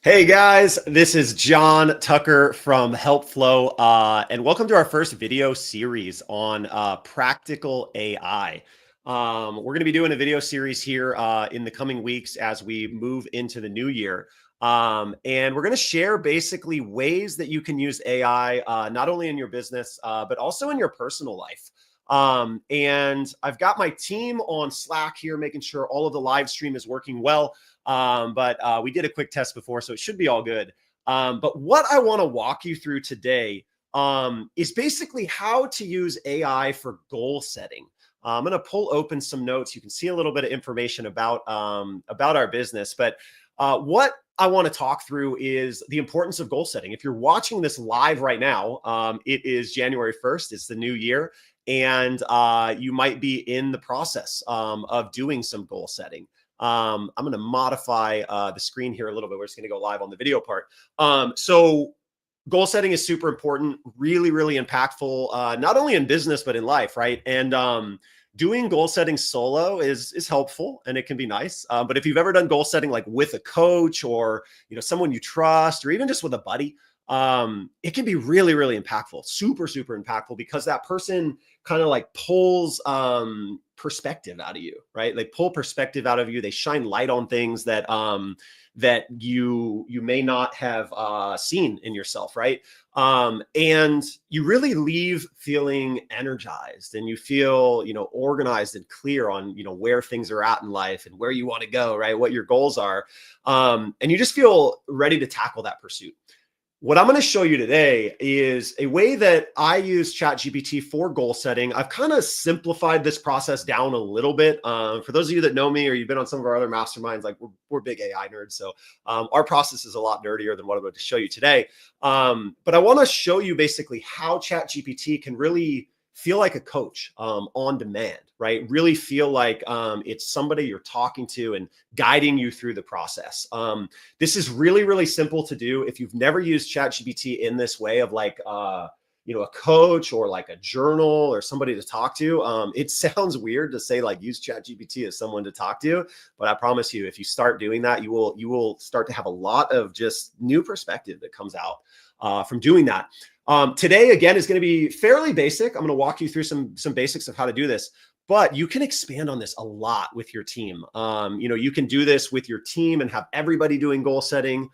Hey guys, this is John Tucker from HelpFlow, and welcome to our first video series on practical AI. We're going to be doing a video series here in the coming weeks as we move into the new year. And we're going to share basically ways that you can use AI not only in your business, but also in your personal life. And I've got my team on Slack here, making sure all of the live stream is working well. But we did a quick test before, so it should be all good. But what I want to walk you through today is basically how to use AI for goal setting. I'm going to pull open some notes. You can see a little bit of information about our business, but what I want to talk through is the importance of goal setting. If you're watching this live right now, it is January 1st. It's the new year. And you might be in the process of doing some goal setting. I'm going to modify the screen here a little bit. We're just going to go live on the video part. So goal setting is super important, really, really impactful, not only in business, but in life, right? And doing goal setting solo is helpful and it can be nice. But if you've ever done goal setting like with a coach or someone you trust, or even just with a buddy, it can be really, really impactful, super, super impactful, because that person kind of like pulls perspective out of you, right? They pull perspective out of you. They shine light on things that that you may not have seen in yourself, right? And you really leave feeling energized, and you feel organized and clear on where things are at in life and where you want to go, right? What your goals are, and you just feel ready to tackle that pursuit. What I'm going to show you today is a way that I use ChatGPT for goal setting. I've kind of simplified this process down a little bit. For those of you that know me, or you've been on some of our other masterminds, like we're big AI nerds. So our process is a lot nerdier than what I'm going to show you today. But I want to show you basically how ChatGPT can really feel like a coach on demand, right? Really feel like it's somebody you're talking to and guiding you through the process. This is really, really simple to do. If you've never used ChatGPT in this way of like, a coach or like a journal or somebody to talk to, it sounds weird to say like use ChatGPT as someone to talk to, but I promise you, if you start doing that, you will start to have a lot of just new perspective that comes out from doing that. Today, again, is going to be fairly basic. I'm going to walk you through some basics of how to do this, but you can expand on this a lot with your team. You can do this with your team and have everybody doing goal setting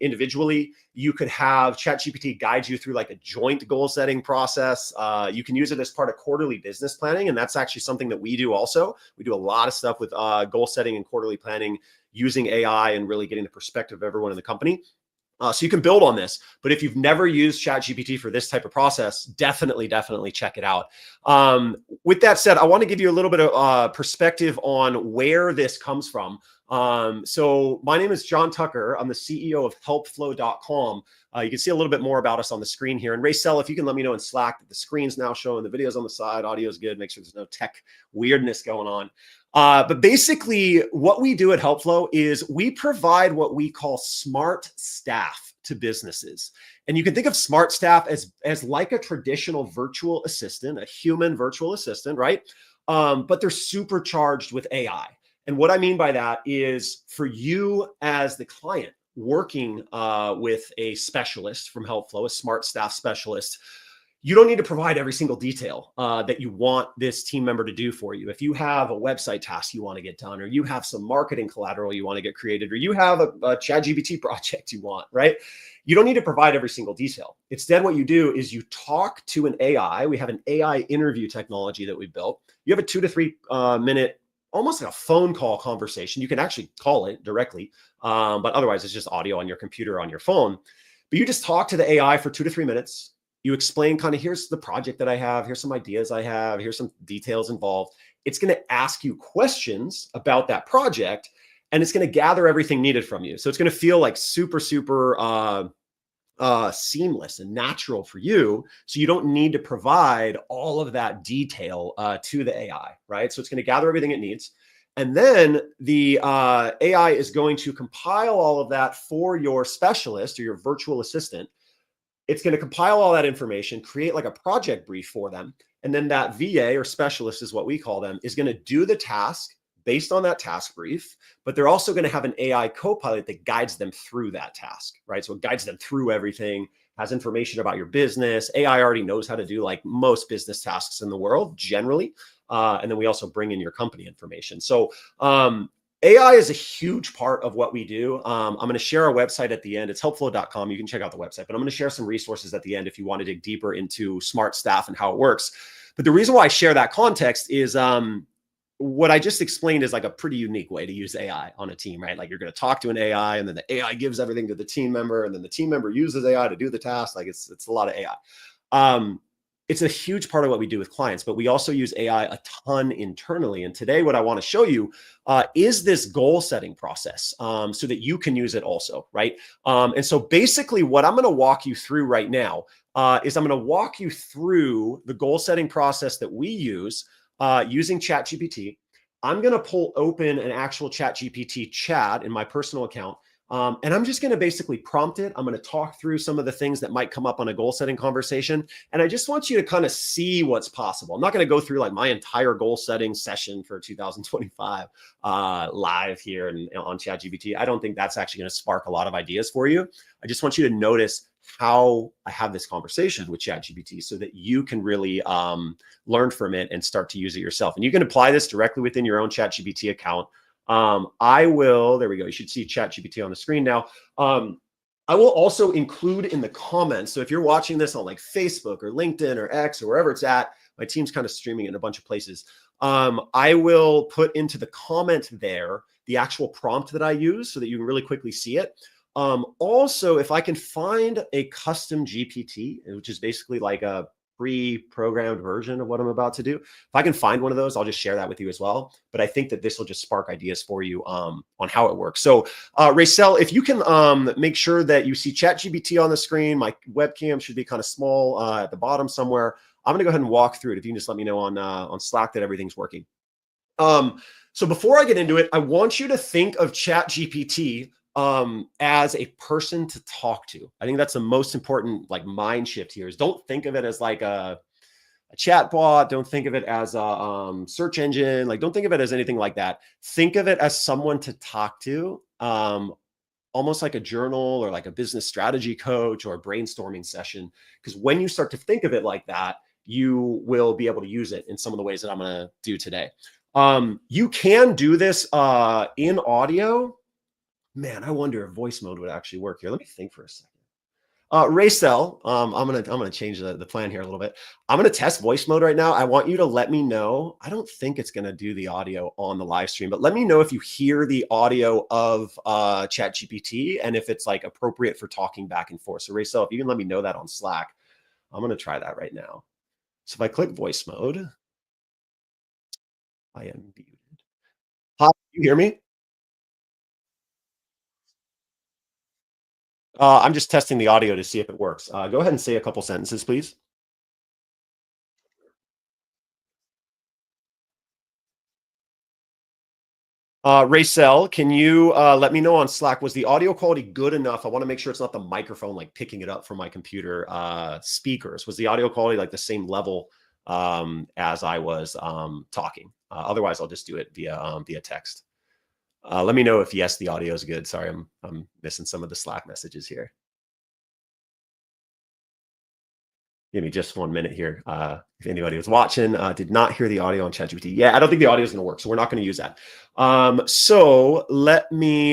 individually. You could have ChatGPT guide you through like a joint goal setting process. You can use it as part of quarterly business planning, and that's actually something that we do also. We do a lot of stuff with goal setting and quarterly planning using AI and really getting the perspective of everyone in the company. So you can build on this, but if you've never used ChatGPT for this type of process, definitely check it out. With that said, I want to give you a little bit of perspective on where this comes from. So my name is John Tucker. I'm the CEO of helpflow.com. You can see a little bit more about us on the screen here. And Raycel, if you can let me know in Slack that the screen's now showing, the video's on the side, audio is good. Make sure there's no tech weirdness going on. But basically what we do at HelpFlow is we provide what we call smart staff to businesses. And you can think of smart staff as like a traditional virtual assistant, a human virtual assistant, right? But they're supercharged with AI. And what I mean by that is for you as the client working with a specialist from HelpFlow, a smart staff specialist, you don't need to provide every single detail that you want this team member to do for you. If you have a website task you want to get done, or you have some marketing collateral you want to get created, or you have a ChatGPT project you want, right? You don't need to provide every single detail. Instead, what you do is you talk to an AI. We have an AI interview technology that we built. You have a 2 to 3 minute, almost like a phone call conversation. You can actually call it directly, but otherwise it's just audio on your computer, on your phone. But you just talk to the AI for 2 to 3 minutes. You explain kind of, here's the project that I have, here's some ideas I have, here's some details involved. It's going to ask you questions about that project, and it's going to gather everything needed from you. So it's going to feel like super seamless and natural for you. So you don't need to provide all of that detail to the AI, right? So it's going to gather everything it needs. And then the AI is going to compile all of that for your specialist or your virtual assistant. It's going to compile all that information, create like a project brief for them. And then that VA or specialist is what we call them, is going to do the task based on that task brief, but they're also going to have an AI co-pilot that guides them through that task, right? So it guides them through everything, has information about your business. AI already knows how to do like most business tasks in the world generally. And then we also bring in your company information. So AI is a huge part of what we do. I'm going to share our website at the end. It's helpflow.com. You can check out the website, but I'm going to share some resources at the end if you want to dig deeper into smart staff and how it works. But the reason why I share that context is what I just explained is like a pretty unique way to use AI on a team, right? Like you're going to talk to an AI and then the AI gives everything to the team member and then the team member uses AI to do the task. Like it's a lot of AI. It's a huge part of what we do with clients, but we also use AI a ton internally. And today, what I want to show you is this goal setting process so that you can use it also, right? And so basically what I'm going to walk you through right now is I'm going to walk you through the goal setting process that we use using ChatGPT. I'm going to pull open an actual ChatGPT chat in my personal account. And I'm just going to basically prompt it. I'm going to talk through some of the things that might come up on a goal setting conversation. And I just want you to kind of see what's possible. I'm not going to go through like my entire goal setting session for 2025 live here on ChatGPT. I don't think that's actually going to spark a lot of ideas for you. I just want you to notice how I have this conversation with ChatGPT so that you can really learn from it and start to use it yourself. And you can apply this directly within your own ChatGPT account. There we go. You should see ChatGPT on the screen now. I will also include in the comments. So if you're watching this on like Facebook or LinkedIn or X or wherever it's at, my team's kind of streaming it in a bunch of places. I will put into the comment there the actual prompt that I use so that you can really quickly see it. Also, if I can find a custom GPT, which is basically like a pre-programmed version of what I'm about to do. If I can find one of those, I'll just share that with you as well. But I think that this will just spark ideas for you on how it works. So Racel, if you can make sure that you see ChatGPT on the screen, my webcam should be kind of small at the bottom somewhere. I'm going to go ahead and walk through it. If you can just let me know on Slack that everything's working. So before I get into it, I want you to think of ChatGPT as a person to talk to. I think that's the most important like mind shift here is don't think of it as like a chat bot. Don't think of it as a search engine. Like don't think of it as anything like that. Think of it as someone to talk to, almost like a journal or like a business strategy coach or a brainstorming session. Because when you start to think of it like that, you will be able to use it in some of the ways that I'm going to do today. You can do this in audio. Man, I wonder if voice mode would actually work here. Let me think for a second. Racel, I'm gonna change the plan here a little bit. I'm gonna test voice mode right now. I want you to let me know. I don't think it's gonna do the audio on the live stream, but let me know if you hear the audio of ChatGPT and if it's like appropriate for talking back and forth. So Racel, if you can let me know that on Slack, I'm gonna try that right now. So if I click voice mode, I am muted. Hi, you hear me? I'm just testing the audio to see if it works. Go ahead and say a couple sentences, please. Racel, can you let me know on Slack, was the audio quality good enough? I want to make sure it's not the microphone like picking it up from my computer speakers. Was the audio quality like the same level as I was talking? Otherwise, I'll just do it via text. Let me know if yes, the audio is good. Sorry, I'm missing some of the Slack messages here. Give me just 1 minute here. If anybody was watching, did not hear the audio on ChatGPT. Yeah, I don't think the audio is going to work, so we're not going to use that. So let me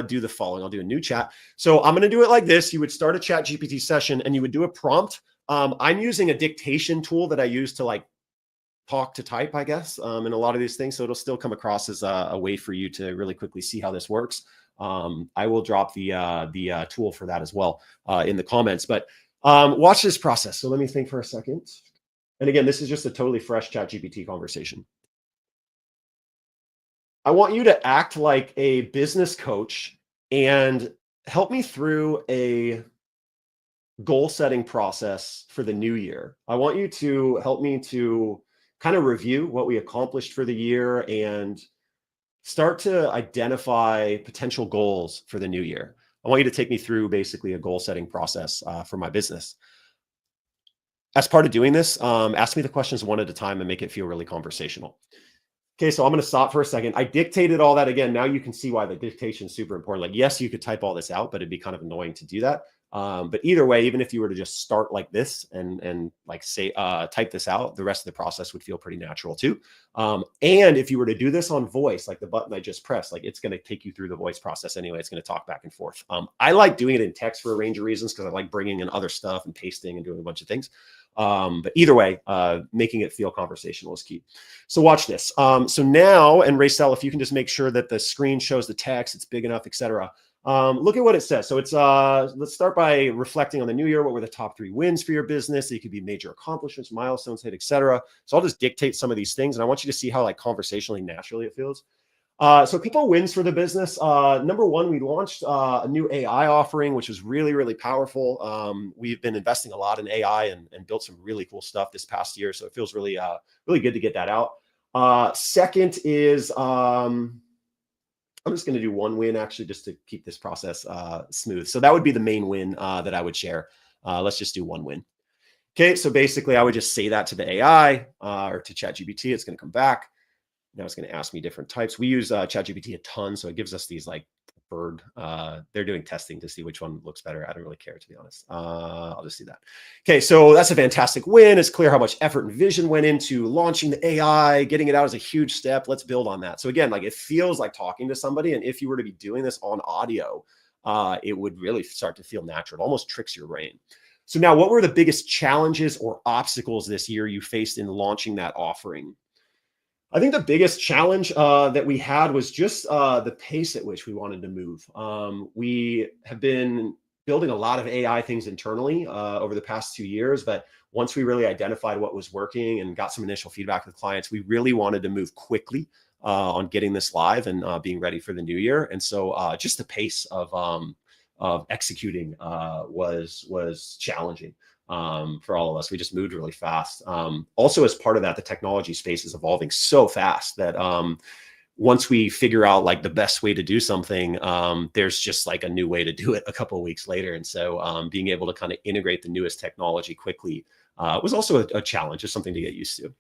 do the following. I'll do a new chat. So I'm going to do it like this. You would start a ChatGPT session and you would do a prompt. I'm using a dictation tool that I use to like talk to type, I guess, in a lot of these things. So it'll still come across as a way for you to really quickly see how this works. I will drop the tool for that as well in the comments. But watch this process. So let me think for a second. And again, this is just a totally fresh ChatGPT conversation. I want you to act like a business coach and help me through a goal setting process for the new year. I want you to help me to kind of review what we accomplished for the year and start to identify potential goals for the new year. I want you to take me through basically a goal setting process for my business. As part of doing this, ask me the questions one at a time and make it feel really conversational. Okay, so I'm going to stop for a second. I dictated all that again. Now you can see why the dictation is super important. Like, yes, you could type all this out, but it'd be kind of annoying to do that. But either way, even if you were to just start like this and like say type this out, the rest of the process would feel pretty natural too. And if you were to do this on voice, like the button I just pressed, like it's going to take you through the voice process anyway. It's going to talk back and forth. I like doing it in text for a range of reasons because I like bringing in other stuff and pasting and doing a bunch of things. But either way, making it feel conversational is key. So watch this. So now, and Racel, if you can just make sure that the screen shows the text, it's big enough, etc. Look at what it says. So it's let's start by reflecting on the new year. What were the top 3 wins for your business? They could be major accomplishments, milestones hit, etc. So I'll just dictate some of these things, and I want you to see how like conversationally naturally it feels. So a couple wins for the business. Number one, we launched a new AI offering, which was really, really powerful. We've been investing a lot in AI and built some really cool stuff this past year. So it feels really, really good to get that out. Second is, I'm just going to do one win actually, just to keep this process smooth. So that would be the main win that I would share. Let's just do one win. Okay, so basically I would just say that to the AI or to ChatGPT. It's going to come back. Now it's going to ask me different types. We use ChatGPT a ton, so it gives us these like preferred. They're doing testing to see which one looks better. I don't really care, to be honest. I'll just do that. Okay, so that's a fantastic win. It's clear how much effort and vision went into launching the AI. Getting it out is a huge step. Let's build on that. So again, like it feels like talking to somebody, and if you were to be doing this on audio, it would really start to feel natural. It almost tricks your brain. So now, what were the biggest challenges or obstacles this year you faced in launching that offering? I think the biggest challenge that we had was just the pace at which we wanted to move. We have been building a lot of AI things internally over the past 2 years, but once we really identified what was working and got some initial feedback with clients, we really wanted to move quickly on getting this live and being ready for the new year. And so just the pace of executing was challenging for all of us. We just moved really fast. Also, as part of that, the technology space is evolving so fast that once we figure out like the best way to do something, there's just like a new way to do it a couple of weeks later. And so being able to kind of integrate the newest technology quickly was also a challenge, just something to get used to.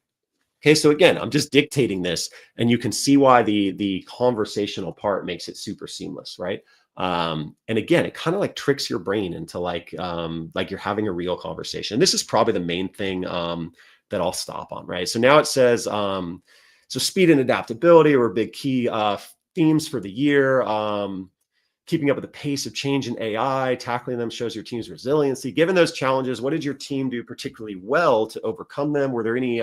Okay, so again, I'm just dictating this, and you can see why the conversational part makes it super seamless, right? And again, it kind of like tricks your brain into like you're having a real conversation. This is probably the main thing that I'll stop on, right? So now it says, so speed and adaptability were big key themes for the year. Keeping up with the pace of change in AI, tackling them shows your team's resiliency. Given those challenges, what did your team do particularly well to overcome them? Were there any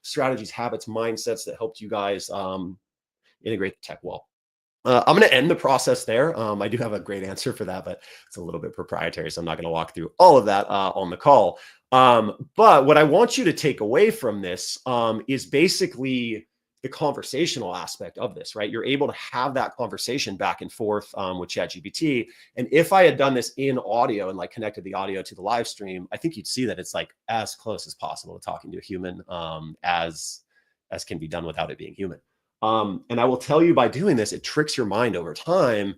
strategies, habits, mindsets that helped you guys integrate the tech well? I'm going to end the process there. I do have a great answer for that, but it's a little bit proprietary, so I'm not going to walk through all of that on the call. But what I want you to take away from this is basically the conversational aspect of this, right? You're able to have that conversation back and forth with ChatGPT. And if I had done this in audio and like connected the audio to the live stream, I think you'd see that it's like as close as possible to talking to a human as can be done without it being human. And I will tell you, by doing this, it tricks your mind over time,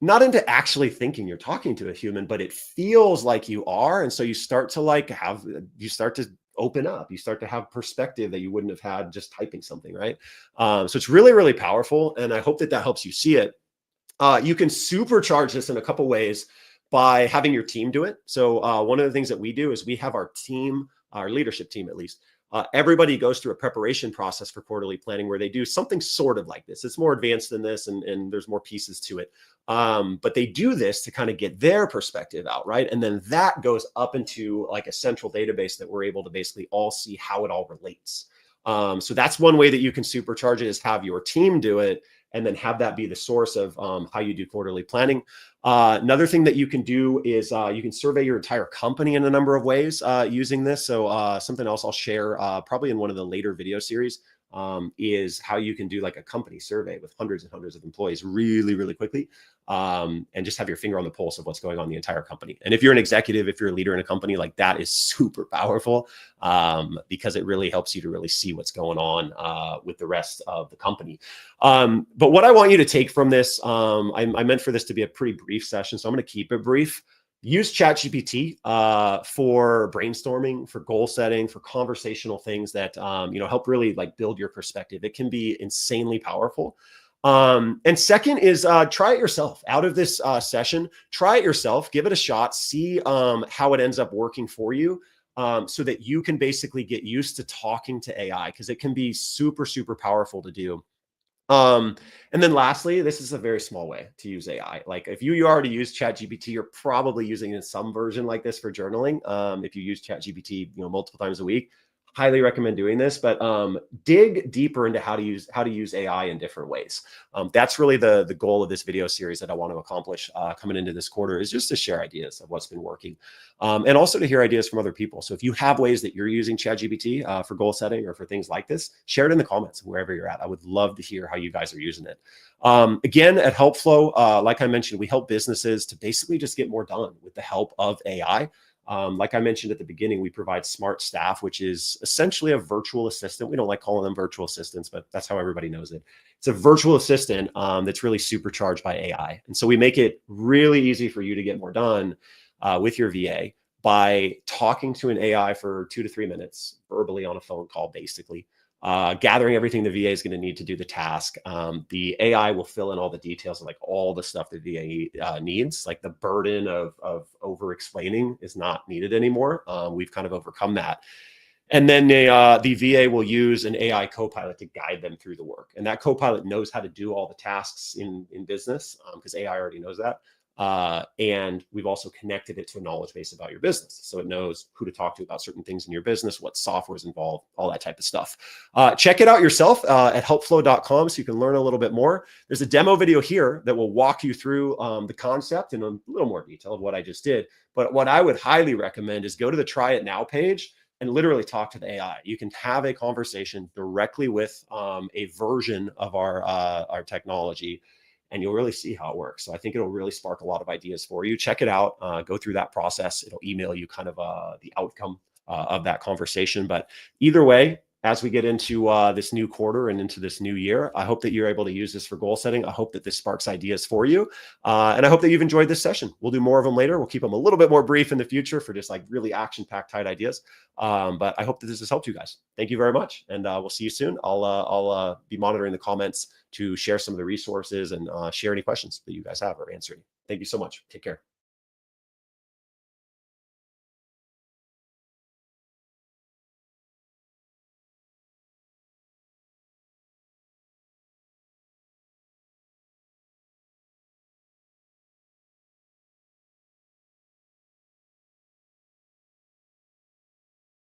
not into actually thinking you're talking to a human, but it feels like you are. And so you start to open up, you start to have perspective that you wouldn't have had just typing something, right? So it's really, really powerful. And I hope that helps you see it. You can supercharge this in a couple ways by having your team do it. So one of the things that we do is we have our team, our leadership team at least, everybody goes through a preparation process for quarterly planning where they do something sort of like this. It's more advanced than this, and there's more pieces to it. But they do this to kind of get their perspective out, right? And then that goes up into like a central database that we're able to basically all see how it all relates. So that's one way that you can supercharge it, is have your team do it and then have that be the source of how you do quarterly planning. Another thing that you can do is you can survey your entire company in a number of ways using this. So something else I'll share probably in one of the later video series is how you can do like a company survey with hundreds and hundreds of employees really, really quickly, and just have your finger on the pulse of what's going on in the entire company. And if you're an executive, if you're a leader in a company, like that is super powerful because it really helps you to really see what's going on with the rest of the company. But what I want you to take from this, I meant for this to be a pretty brief session, so I'm going to keep it brief. use ChatGPT for brainstorming, for goal setting, for conversational things that help really like build your perspective. It can be insanely powerful. And second is try it yourself. Out of this session, try it yourself, give it a shot, see how it ends up working for you. So that you can basically get used to talking to AI, because it can be super, super powerful to do. And then lastly, this is a very small way to use AI. Like if you already use ChatGPT, you're probably using it in some version like this for journaling. If you use ChatGPT, multiple times a week, highly recommend doing this. But dig deeper into how to use AI in different ways. That's really the goal of this video series that I want to accomplish coming into this quarter, is just to share ideas of what's been working, and also to hear ideas from other people. So if you have ways that you're using ChatGPT for goal setting or for things like this, share it in the comments wherever you're at. I would love to hear how you guys are using it. Again, at HelpFlow, like I mentioned, we help businesses to basically just get more done with the help of AI. Like I mentioned at the beginning, we provide smart staff, which is essentially a virtual assistant. We don't like calling them virtual assistants, but that's how everybody knows it. It's a virtual assistant that's really supercharged by AI. And so we make it really easy for you to get more done with your VA by talking to an AI for 2 to 3 minutes verbally on a phone call, basically. Gathering everything the VA is going to need to do the task. The AI will fill in all the details of like all the stuff the VA needs. Like the burden of over explaining is not needed anymore. We've kind of overcome that. And then the VA will use an AI co-pilot to guide them through the work. And that co-pilot knows how to do all the tasks in business, because AI already knows that. And we've also connected it to a knowledge base about your business. So it knows who to talk to about certain things in your business, what software is involved, all that type of stuff. Check it out yourself at helpflow.com so you can learn a little bit more. There's a demo video here that will walk you through the concept in a little more detail of what I just did. But what I would highly recommend is go to the Try It Now page and literally talk to the AI. You can have a conversation directly with a version of our technology, and you'll really see how it works. So I think it'll really spark a lot of ideas for you. Check it out. Go through that process. It'll email you kind of the outcome of that conversation. But either way, as we get into this new quarter and into this new year, I hope that you're able to use this for goal setting. I hope that this sparks ideas for you. And I hope that you've enjoyed this session. We'll do more of them later. We'll keep them a little bit more brief in the future for just like really action-packed tight ideas. But I hope that this has helped you guys. Thank you very much. And we'll see you soon. I'll be monitoring the comments to share some of the resources and share any questions that you guys have or answer any. Thank you so much. Take care.